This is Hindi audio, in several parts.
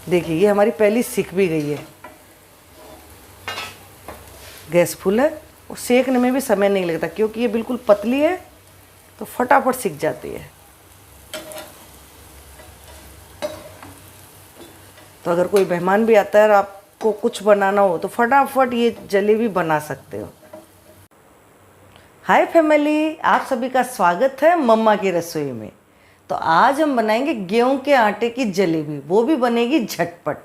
देखिए ये हमारी पहली सिक भी गई है। गैस फुल है और सेकने में भी समय नहीं लगता क्योंकि ये बिल्कुल पतली है तो फटाफट सिक जाती है। तो अगर कोई मेहमान भी आता है और आपको कुछ बनाना हो तो फटाफट ये जलेबी बना सकते हो। हाय फैमिली, आप सभी का स्वागत है मम्मा की रसोई में। तो आज हम बनाएंगे गेहूं के आटे की जलेबी, वो भी बनेगी झटपट।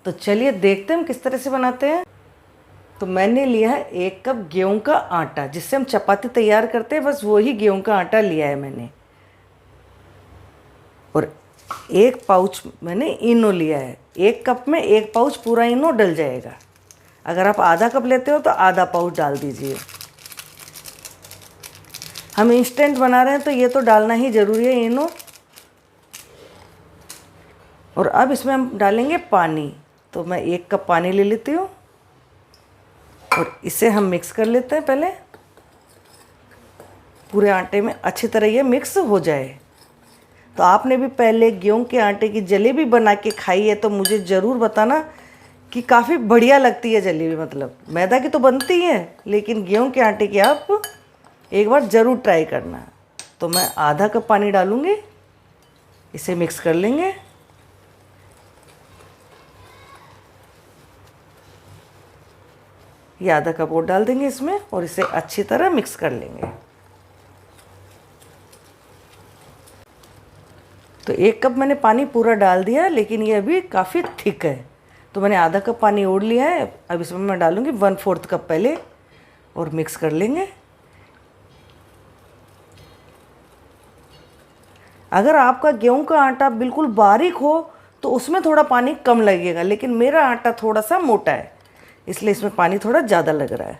तो चलिए देखते हैं हम किस तरह से बनाते हैं। तो मैंने लिया है 1 कप गेहूं का आटा, जिससे हम चपाती तैयार करते हैं, बस वही गेहूं का आटा लिया है मैंने। और 1 पाउच मैंने इनो लिया है। 1 कप में 1 पाउच पूरा इनो डल जाएगा। अगर आप आधा कप लेते हो तो आधा पाउच डाल दीजिए। हम इंस्टेंट बना रहे हैं तो ये तो डालना ही ज़रूरी है इनो। और अब इसमें हम डालेंगे पानी। तो मैं 1 कप पानी ले लेती हूँ और इसे हम मिक्स कर लेते हैं। पहले पूरे आटे में अच्छी तरह ये मिक्स हो जाए। तो आपने भी पहले गेहूं के आटे की जलेबी बना के खाई है तो मुझे ज़रूर बताना कि काफ़ी बढ़िया लगती है जलेबी। मतलब मैदा की तो बनती है लेकिन गेहूं के आटे की आप एक बार ज़रूर ट्राई करना। तो मैं आधा कप पानी डालूँगी, इसे मिक्स कर लेंगे। ये आधा कप और डाल देंगे इसमें और इसे अच्छी तरह मिक्स कर लेंगे। तो 1 कप मैंने पानी पूरा डाल दिया, लेकिन ये अभी काफ़ी थिक है तो मैंने आधा कप पानी और लिया है। अब इसमें मैं डालूँगी 1/4 कप पहले और मिक्स कर लेंगे। अगर आपका गेहूं का आटा बिल्कुल बारीक हो तो उसमें थोड़ा पानी कम लगेगा, लेकिन मेरा आटा थोड़ा सा मोटा है इसलिए इसमें पानी थोड़ा ज़्यादा लग रहा है।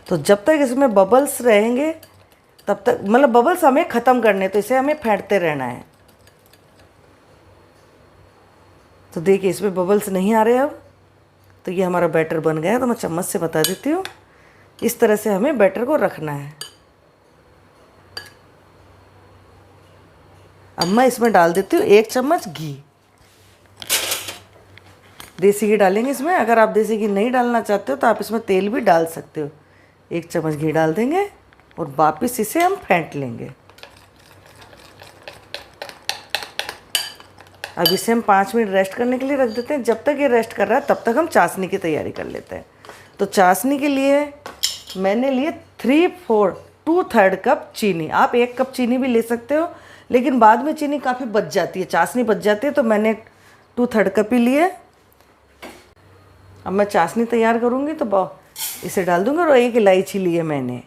तो जब तक इसमें बबल्स रहेंगे तब तक, मतलब बबल्स हमें ख़त्म करने, तो इसे हमें फेंटते रहना है। तो देखिए इसमें बबल्स नहीं आ रहे अब। तो ये हमारा बैटर बन गया है। तो मैं चम्मच से बता देती हूँ, इस तरह से हमें बैटर को रखना है। अब मैं इसमें डाल देती हूँ 1 चम्मच घी। देसी घी डालेंगे इसमें। अगर आप देसी घी नहीं डालना चाहते हो तो आप इसमें तेल भी डाल सकते हो। 1 चम्मच घी डाल देंगे और वापस इसे हम फेंट लेंगे। अब इसे हम 5 मिनट रेस्ट करने के लिए रख देते हैं। जब तक ये रेस्ट कर रहा है तब तक हम चाशनी की तैयारी कर लेते हैं। तो चाशनी के लिए मैंने लिए 2/3 कप चीनी। आप 1 कप चीनी भी ले सकते हो, लेकिन बाद में चीनी काफ़ी बच जाती है, चाशनी बच जाती है, तो मैंने 2/3 कप ही लिए। अब मैं चाशनी तैयार करूँगी तो इसे डाल दूँगी। और 1 इलायची ली है मैंने।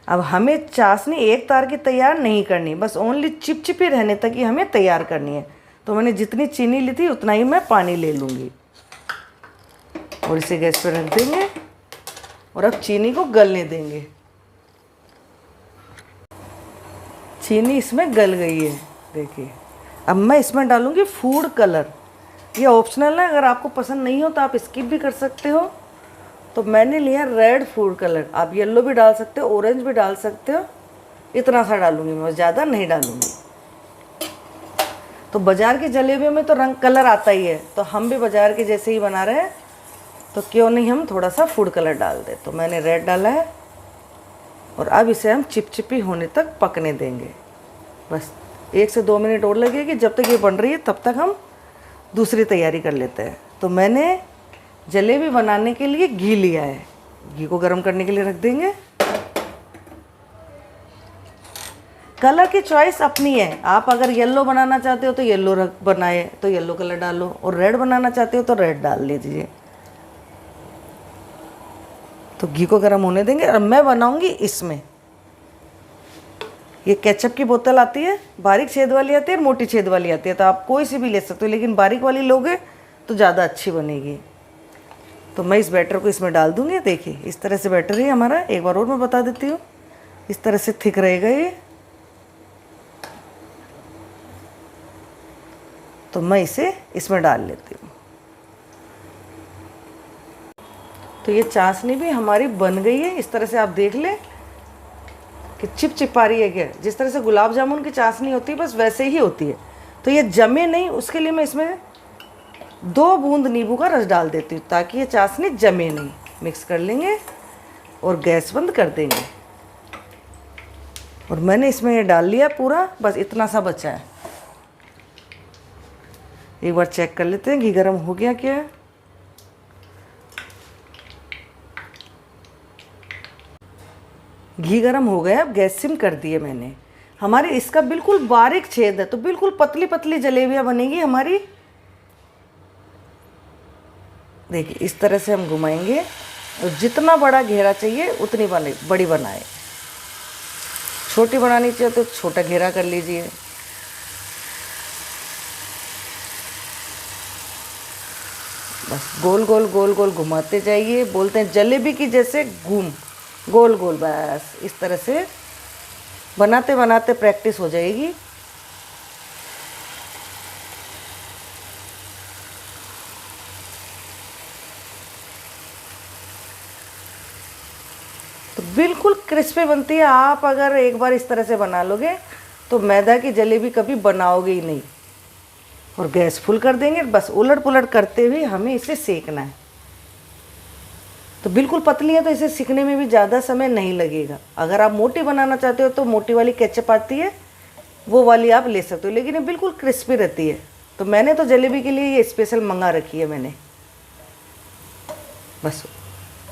अब हमें चाशनी एक तार की तैयार नहीं करनी, बस ओनली चिपचिपी रहने तक ही हमें तैयार करनी है। तो मैंने जितनी चीनी ली थी उतना ही मैं पानी ले लूँगी और इसे गैस पर रख देंगे और अब चीनी को गलने देंगे। चीनी इसमें गल गई है, देखिए। अब मैं इसमें डालूँगी फूड कलर। ये ऑप्शनल है, अगर आपको पसंद नहीं हो तो आप स्किप भी कर सकते हो। तो मैंने लिया रेड फूड कलर। आप येलो भी डाल सकते हो, ऑरेंज भी डाल सकते हो। इतना सा डालूँगी मैं, ज़्यादा नहीं डालूँगी। तो बाज़ार की जलेबियों में तो रंग कलर आता ही है, तो हम भी बाज़ार के जैसे ही बना रहे हैं तो क्यों नहीं हम थोड़ा सा फूड कलर डाल दें। तो मैंने रेड डाला है और अब इसे हम चिपचिपी होने तक पकने देंगे। बस 1 से 2 मिनट और लगेगी। जब तक ये बन रही है तब तक हम दूसरी तैयारी कर लेते हैं। तो मैंने जलेबी बनाने के लिए घी लिया है। घी को गर्म करने के लिए रख देंगे। कलर की चॉइस अपनी है। आप अगर येलो बनाना चाहते हो तो येलो बनाए तो येलो कलर डालो, और रेड बनाना चाहते हो तो रेड डाल लीजिए। तो घी को गर्म होने देंगे। और मैं बनाऊंगी इसमें, ये केचप की बोतल आती है, बारीक छेद वाली आती है, मोटी छेद वाली आती है। तो आप कोई सी भी ले सकते हो, लेकिन बारीक वाली लोगे तो ज़्यादा अच्छी बनेगी। तो मैं इस बैटर को इसमें डाल दूँगी। देखिए इस तरह से बैटर है हमारा। एक बार और मैं बता देती हूँ, इस तरह से थिक रहेगा ये। तो मैं इसे इसमें डाल लेती हूँ। तो ये चाशनी भी हमारी बन गई है। इस तरह से आप देख लें कि चिपचिपा रही है क्या, जिस तरह से गुलाब जामुन की चाशनी होती है बस वैसे ही होती है। तो ये जमे नहीं, उसके लिए मैं इसमें 2 बूंद नींबू का रस डाल देती हूँ ताकि ये चाशनी जमे नहीं। मिक्स कर लेंगे और गैस बंद कर देंगे। और मैंने इसमें ये डाल लिया पूरा, बस इतना सा बचा है। एक बार चेक कर लेते हैं घी गरम हो गया क्या। घी गरम हो गया, अब गैस सिम कर दिए मैंने। हमारे इसका बिल्कुल बारीक छेद है, तो बिल्कुल पतली पतली जलेबियाँ बनेगी हमारी। देखिए इस तरह से हम घुमाएंगे और जितना बड़ा घेरा चाहिए उतनी बड़ी बनाए। छोटी बनानी चाहिए तो छोटा घेरा कर लीजिए। बस गोल गोल गोल गोल घुमाते जाइए। बोलते हैं जलेबी की जैसे घूम, गोल गोल। बस इस तरह से बनाते बनाते प्रैक्टिस हो जाएगी। तो बिल्कुल क्रिस्पी बनती है। आप अगर एक बार इस तरह से बना लोगे तो मैदा की जलेबी कभी बनाओगे ही नहीं। और गैस फुल कर देंगे, बस उलट पुलट करते हुए हमें इसे सेकना है। तो बिल्कुल पतली है तो इसे सीखने में भी ज़्यादा समय नहीं लगेगा। अगर आप मोटी बनाना चाहते हो तो मोटी वाली केचप आती है, वो वाली आप ले सकते हो, लेकिन ये बिल्कुल क्रिस्पी रहती है। तो मैंने तो जलेबी के लिए ये स्पेशल मंगा रखी है मैंने। बस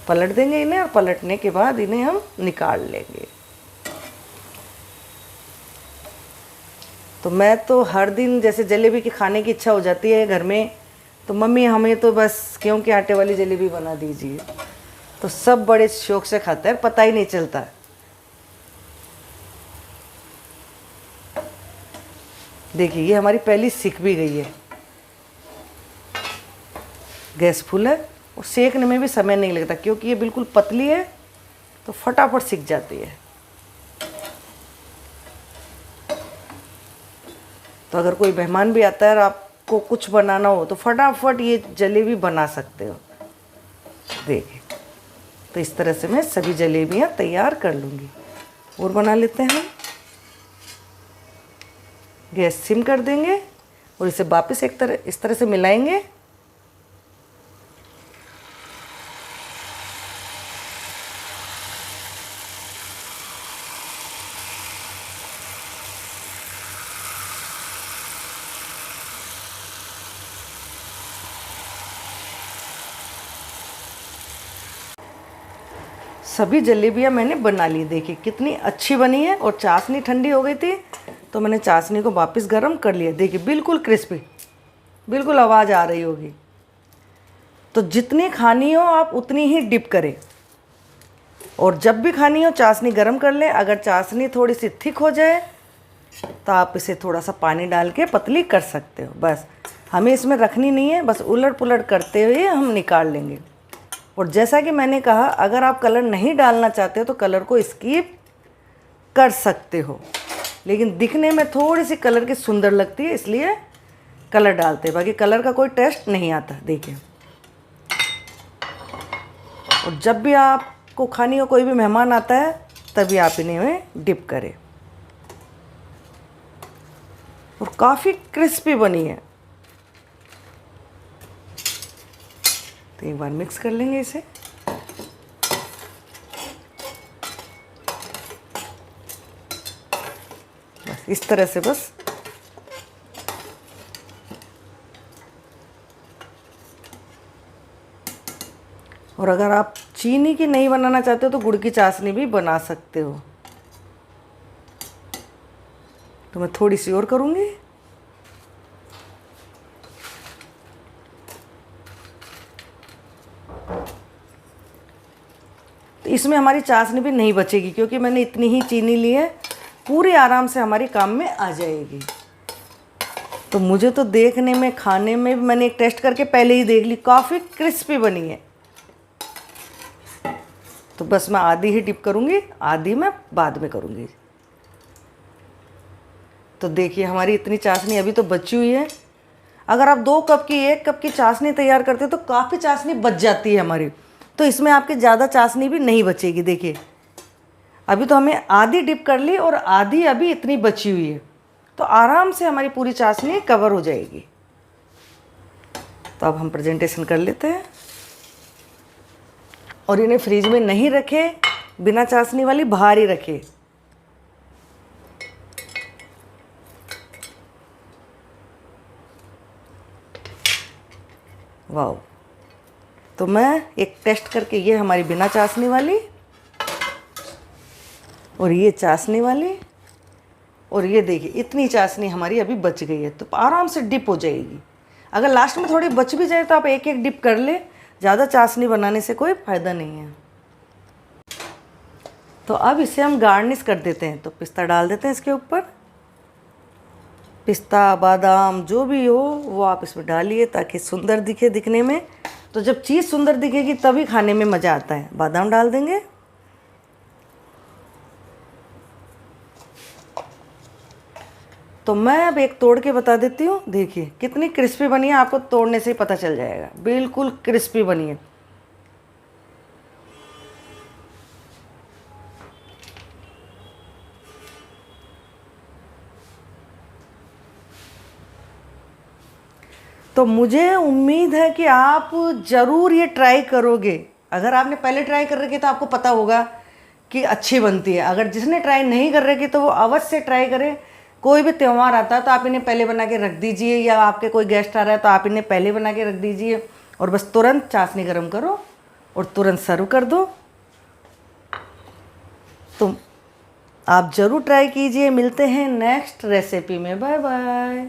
पलट देंगे इन्हें और पलटने के बाद इन्हें हम निकाल लेंगे। तो मैं तो हर दिन जैसे जलेबी की खाने की इच्छा हो जाती है घर में, तो मम्मी हमें तो बस गेहूं के आटे वाली जलेबी बना दीजिए। तो सब बड़े शौक से खाते हैं, पता ही नहीं चलता। देखिए ये हमारी पहली सिक भी गई है। गैस फुल है और सेकने में भी समय नहीं लगता क्योंकि ये बिल्कुल पतली है, तो फटाफट सिक जाती है। तो अगर कोई मेहमान भी आता है और आपको कुछ बनाना हो तो फटाफट ये जलेबी बना सकते हो। देखिए तो इस तरह से मैं सभी जलेबियाँ तैयार कर लूँगी। और बना लेते हैं हम। गैस सिम कर देंगे और इसे वापस इस तरह से मिलाएंगे। सभी जलेबियाँ मैंने बना ली। देखिए कितनी अच्छी बनी है। और चाशनी ठंडी हो गई थी तो मैंने चाशनी को वापस गर्म कर लिया। देखिए बिल्कुल क्रिस्पी, बिल्कुल आवाज़ आ रही होगी। तो जितनी खानी हो आप उतनी ही डिप करें। और जब भी खानी हो चाशनी गर्म कर लें। अगर चाशनी थोड़ी सी थिक हो जाए तो आप इसे थोड़ा सा पानी डाल के पतली कर सकते हो। बस हमें इसमें रखनी नहीं है, बस उलट पुलट करते हुए हम निकाल लेंगे। और जैसा कि मैंने कहा, अगर आप कलर नहीं डालना चाहते हो तो कलर को स्किप कर सकते हो, लेकिन दिखने में थोड़ी सी कलर की सुंदर लगती है इसलिए कलर डालते हैं। बाकी कलर का कोई टेस्ट नहीं आता। देखिए और जब भी आपको खानी हो, कोई भी मेहमान आता है, तभी आप इन्हें डिप करें। और काफ़ी क्रिस्पी बनी है। तो एक बार मिक्स कर लेंगे इसे। बस इस तरह से बस। और अगर आप चीनी की नहीं बनाना चाहते हो तो गुड़ की चाशनी भी बना सकते हो। तो मैं थोड़ी सी और करूँगी। तो इसमें हमारी चाशनी भी नहीं बचेगी क्योंकि मैंने इतनी ही चीनी ली है। पूरी आराम से हमारी काम में आ जाएगी। तो मुझे तो देखने में, खाने में भी मैंने एक टेस्ट करके पहले ही देख ली, काफ़ी क्रिस्पी बनी है। तो बस मैं आधी ही डिप करूँगी, आधी मैं बाद में करूँगी। तो देखिए हमारी इतनी चाशनी अभी तो बची हुई है। अगर आप 2 कप की 1 कप की चाशनी तैयार करते हो तो काफ़ी चाशनी बच जाती है हमारी। तो इसमें आपकी ज़्यादा चाशनी भी नहीं बचेगी। देखिए अभी तो हमें आधी डिप कर ली और आधी अभी इतनी बची हुई है। तो आराम से हमारी पूरी चाशनी कवर हो जाएगी। तो अब हम प्रेजेंटेशन कर लेते हैं और इन्हें फ्रिज में नहीं रखे, बिना चाशनी वाली बाहर ही रखे। वाह, तो मैं एक टेस्ट करके, ये हमारी बिना चाशनी वाली और ये चाशनी वाली, और ये देखिए इतनी चाशनी हमारी अभी बच गई है। तो आराम से डिप हो जाएगी। अगर लास्ट में थोड़ी बच भी जाए तो आप एक एक डिप कर ले, ज़्यादा चाशनी बनाने से कोई फ़ायदा नहीं है। तो अब इसे हम गार्निश कर देते हैं। तो पिस्ता डाल देते हैं इसके ऊपर। पिस्ता, बादाम जो भी हो वो आप इसमें डालिए ताकि सुंदर दिखे दिखने में। तो जब चीज़ सुंदर दिखेगी तभी खाने में मज़ा आता है। बादाम डाल देंगे। तो मैं अब एक तोड़ के बता देती हूँ। देखिए कितनी क्रिस्पी बनी है, आपको तोड़ने से ही पता चल जाएगा। बिल्कुल क्रिस्पी बनी है। तो मुझे उम्मीद है कि आप ज़रूर ये ट्राई करोगे। अगर आपने पहले ट्राई कर रखी तो आपको पता होगा कि अच्छी बनती है। अगर जिसने ट्राई नहीं कर रखी तो वो अवश्य ट्राई करें। कोई भी त्यौहार आता है तो आप इन्हें पहले बना के रख दीजिए, या आपके कोई गेस्ट आ रहा है तो आप इन्हें पहले बना के रख दीजिए और बस तुरंत चाशनी गर्म करो और तुरंत सर्व कर दो। तो आप ज़रूर ट्राई कीजिए। मिलते हैं नेक्स्ट रेसिपी में। Bye bye.